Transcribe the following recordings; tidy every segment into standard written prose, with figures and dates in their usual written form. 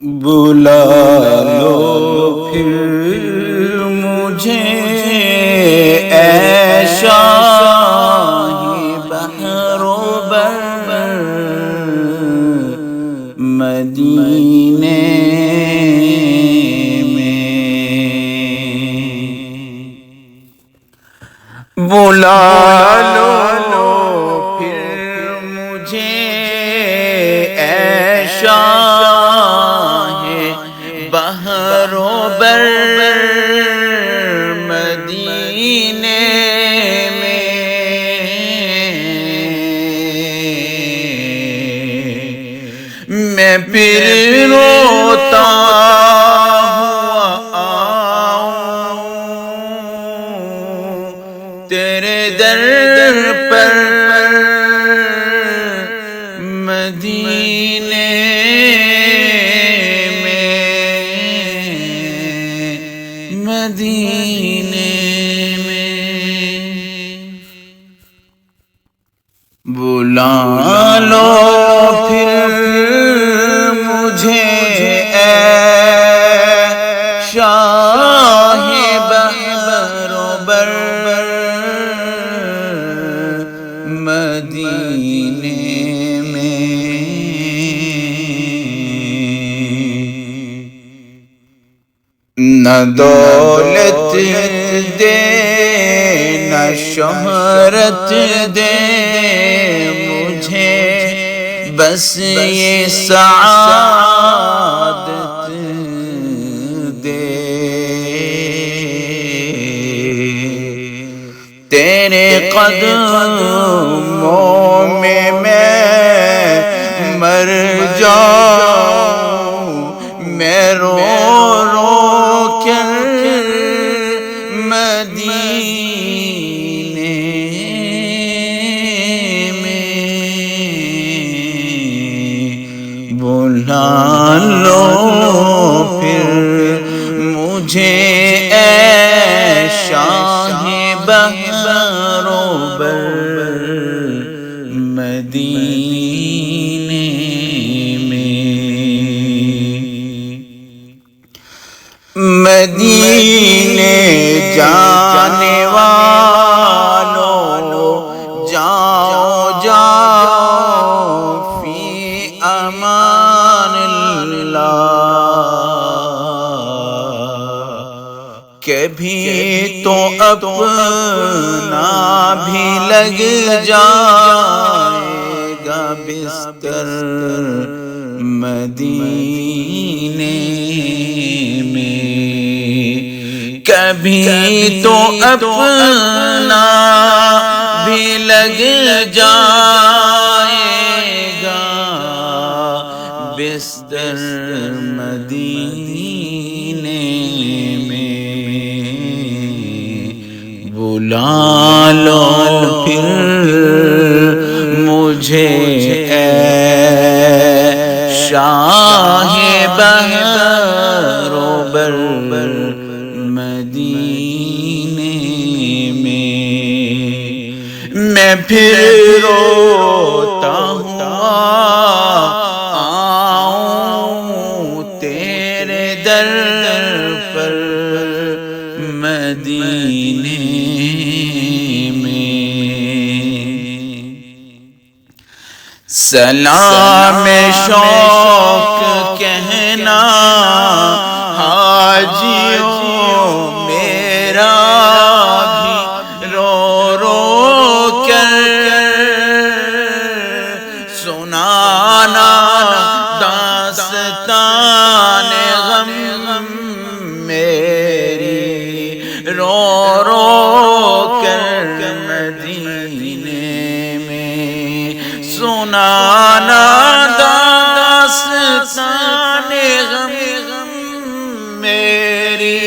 بلا لو پھر مجھے اے شاہ بحر و بر مدینے میں، بلا لو پھر مجھے اے شاہ بحر و بر مدینے میں، میں پھر روتا ہوا آؤں تیرے در پر مدینے مدینے میں، بلا لو پھر مجھے اے شاہ بحر و بر مدینے میں، نہ دولت دے نہ شہرت دے مجھے، بس یہ سعادت دے، تیرے قدموں میں مر جاؤں، میں رو مدینے میں، بلا لو پھر مجھے اے شاہ بحر و بر مدینے میں، مدینے جانے والوں جاؤ جاؤ فی امان اللہ، کبھی تو اپنا بھی لگ جائے گا بستر مدینے میں، کبھی تو اپنا بھی لگ جائے گا بستر مدینے میں، بلا لو پھر مجھے اے شاہ بحر و بر مدینے میں، میں پھر روتا ہوا آؤں تیرے در پر مدینے میں، سلام شوق کہنا حاجیوں میرا بھی رو رو کر، سنانا داستان غم میری رو رو کر مدینے میں، سنانا داستان غم میری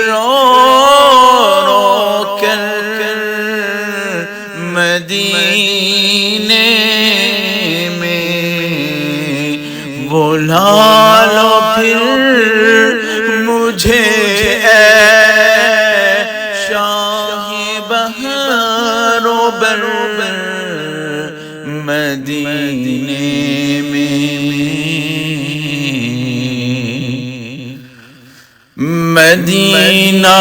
رو رو کر مدینے میں، بلا لو پھر مجھے اے شاہ بحر و بر مدینے میں، مدینہ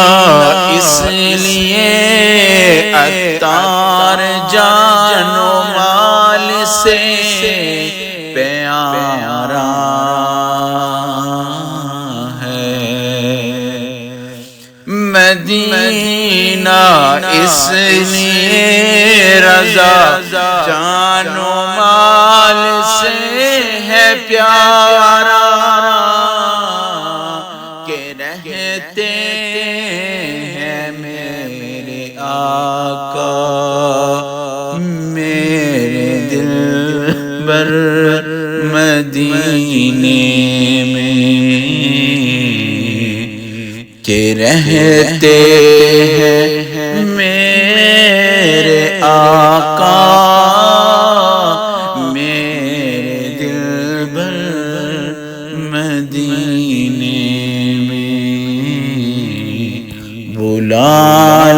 اس لیے عطار جان و مال سے پیارا ہے، مدینہ اس لیے رضا جان و مال سے ہے پیارا، کہ رہتے ہیں میرے آقا میرے دل بر مدینے میں، کہ رہتے ہیں میرے آقا میرے دل بر مدینے میں، بلا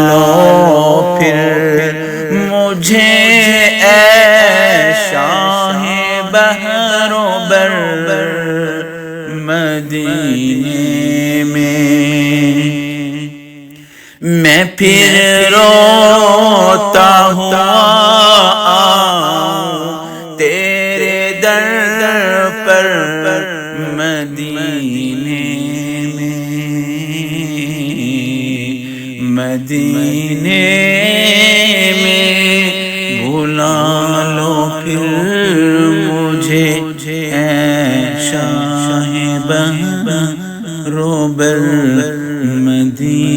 لو پھر مجھے اے شاہ بحر و بر مدینے میں، میں پھر روتا ہوا آؤں تیرے در پر مدینے میں، مدینے میں بلا لو پھر مجھے اے شاہ بحر و بر مدینے